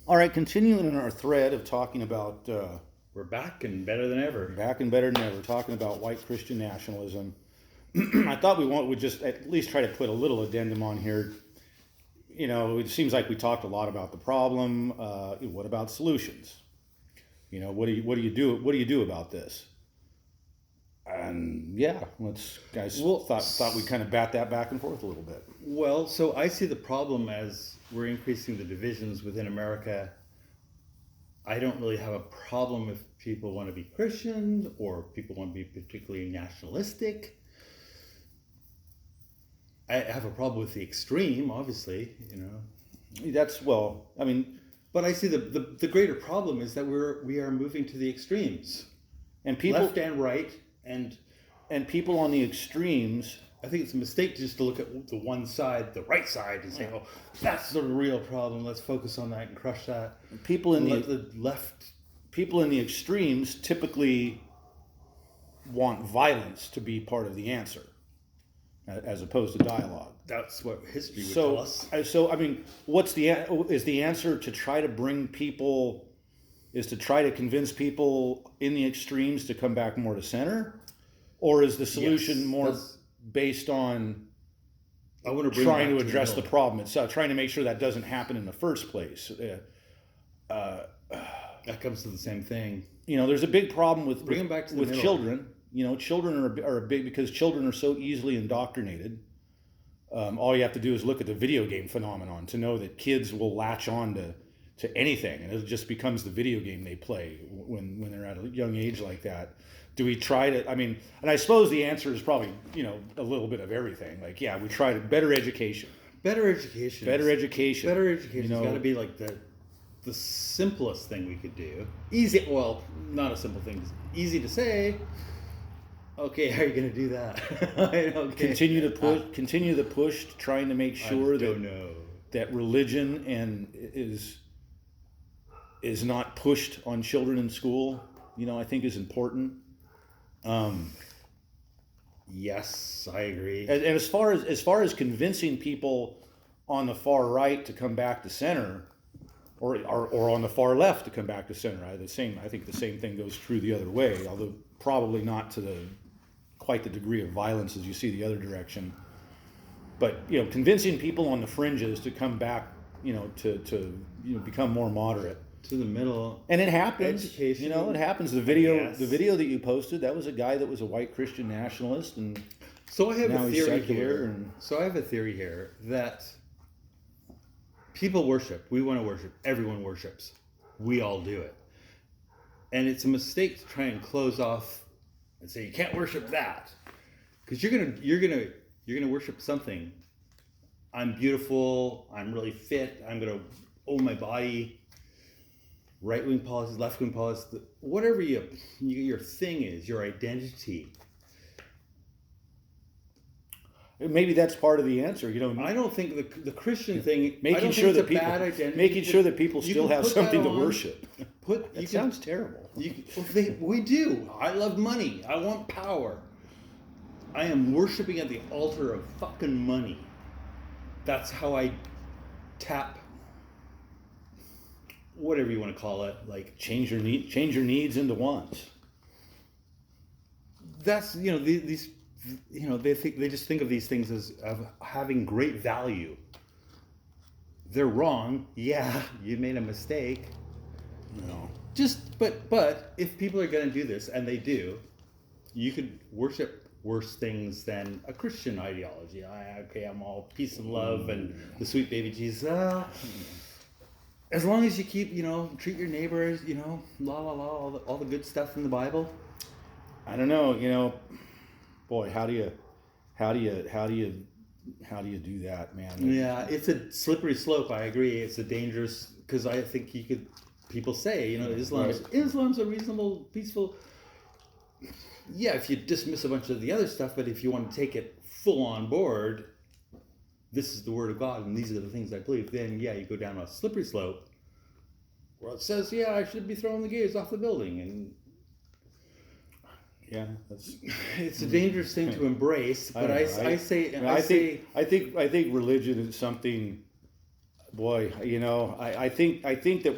All right, continuing in our thread of talking about We're back and better than ever. back and better than ever, talking about white Christian nationalism. I thought would just at least try to put a little addendum on here. You know, it seems like we talked a lot about the problem. What about solutions? You know, what do you do? What do you do about this? And yeah, thought we'd kind of bat that back and forth a little bit. Well, so I see the problem as we're increasing the divisions within America. I don't really have a problem if people want to be Christian or people want to be particularly nationalistic. I have a problem with the extreme, obviously, But I see the greater problem is that we are moving to the extremes, and people left and right, and people on the extremes. I think it's a mistake just to look at the one side, the right side, and say, "Oh, that's the real problem. Let's focus on that and crush that." People in the left, people in the extremes typically want violence to be part of the answer, as opposed to dialogue. That's what history would tell us. So I mean, is the answer to try to convince people in the extremes to come back more to center, or is the solution based on trying to address the problem itself, trying to make sure that doesn't happen in the first place? That comes to the same thing. You know, there's a big problem with middle. children. You know, children are big because children are so easily indoctrinated. All you have to do is look at the video game phenomenon to know that kids will latch on to anything, and it just becomes the video game they play when they're at a young age like that. Do we try to? I mean, and I suppose the answer is probably a little bit of everything. Like, yeah, we try to better education. Better education. Better education. It's got to be like the simplest thing we could do. Easy. Well, not a simple thing. Easy to say. Okay, how are you going to do that? Okay. Continue the push, trying to make sure that religion is not pushed on children in school. I think is important. Yes, I agree. And as far as convincing people on the far right to come back to center, or on the far left to come back to center, I think the same thing goes true the other way, although probably not to quite the degree of violence as you see the other direction. But convincing people on the fringes to come back, to become more moderate. To the middle. And it happens. Education. It happens. The video that you posted, that was a guy that was a white Christian nationalist, and so I have now a he's theory secular. here. So I have a theory here that people worship. We want to worship. Everyone worships. We all do it. And it's a mistake to try and close off and say you can't worship that, because you're gonna worship something. I'm beautiful. I'm really fit. I'm gonna own my body. Right-wing policies, left-wing policies, whatever your thing is, your identity. Maybe that's part of the answer. I don't think the Christian thing. Making sure that people still have something to worship. Sounds terrible. We do. I love money. I want power. I am worshiping at the altar of fucking money. That's how I tap. Whatever you want to call it, like change your needs into wants. That's these they just think of these things as of having great value. They're wrong. Yeah, you made a mistake. But if people are going to do this, and they do, you could worship worse things than a Christian ideology. I'm all peace and love and the sweet baby Jesus. As long as you keep, treat your neighbors, all the good stuff in the Bible. I don't know, boy, how do you do that, man? Yeah, it's a slippery slope. I agree. It's a dangerous, because I think people say, Islam's a reasonable, peaceful. Yeah, if you dismiss a bunch of the other stuff, but if you want to take it full on board, this is the word of God, and these are the things I believe, then you go down a slippery slope where it says, I should be throwing the gays off the building, and it's a dangerous thing to embrace. But I think religion is something boy, you know, I think that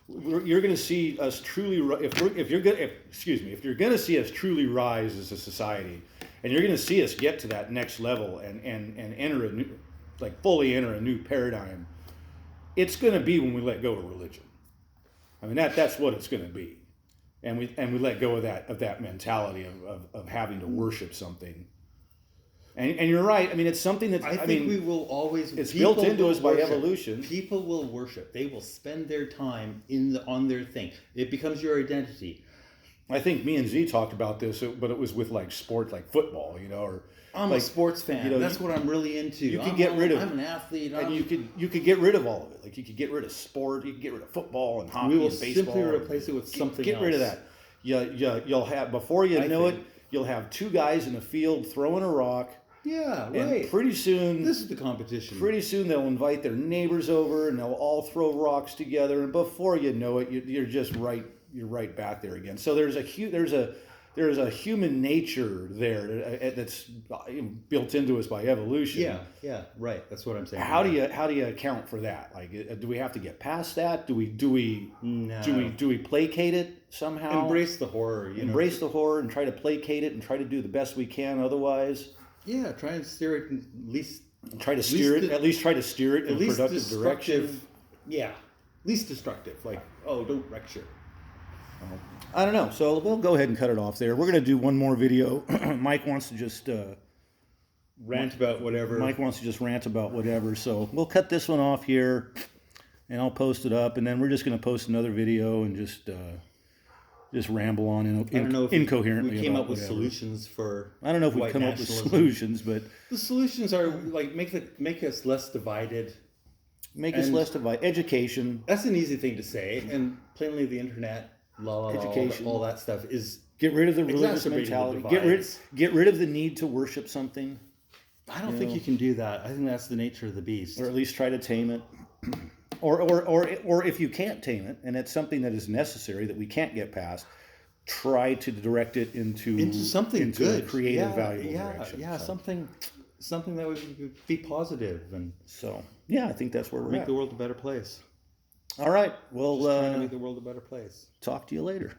you're going to see us truly if you're going to see us truly rise as a society, and you're going to see us get to that next level and enter a new, like fully enter a new paradigm. It's going to be when we let go of religion. I mean, that's what it's going to be, and we let go of that mentality of having to worship something. And you're right. I mean, it's something that I think we will always. It's built into us by worship. evolution. People will worship. They will spend their time on their thing. It becomes your identity. I think me and Z talked about this, but it was with like sport, like football, you know, or I'm like, a sports fan. you know, That's what I'm really into. You could get rid of. I'm an athlete. And you could get rid of all of it. Like you could get rid of sport. You could get rid of football and hockey we will and baseball. simply replace it with something else. Get rid of that. You'll have before you know it, you'll have two guys in a field throwing a rock. Yeah, right. And pretty soon, this is the competition. Pretty soon they'll invite their neighbors over, and they'll all throw rocks together. And before you know it, you're just right. You're right back there again. So there's a human nature there that's built into us by evolution. Yeah, right. That's what I'm saying. How do you account for that? Like, do we have to get past that? Do we placate it somehow? Embrace the horror. Embrace the horror and try to placate it and try to do the best we can. Otherwise. Yeah, try and steer it at least. Try to steer it in a productive direction. Yeah, least destructive. Like, don't wreck shit. I don't know. So we'll go ahead and cut it off there. We're going to do one more video. Mike wants to just rant about whatever. Mike wants to just rant about whatever. So we'll cut this one off here, and I'll post it up, and then we're just going to post another video and just ramble on incoherently. We came up with whatever. Solutions for. I don't know if we've come up with solutions, but the solutions are like make us less divided. Make us less divided. Education. That's an easy thing to say, and plainly the internet, education, all that stuff is get rid of the religious mentality. Get rid of the need to worship something. I don't think you can do that. I think that's the nature of the beast. Or at least try to tame it. Or if you can't tame it, and it's something that is necessary that we can't get past, try to direct it into something good, a creative, valuable direction. Yeah, so. something that would be positive, and so I think that's where we're make at. the world a better place. All right, well, trying to make the world a better place. Talk to you later.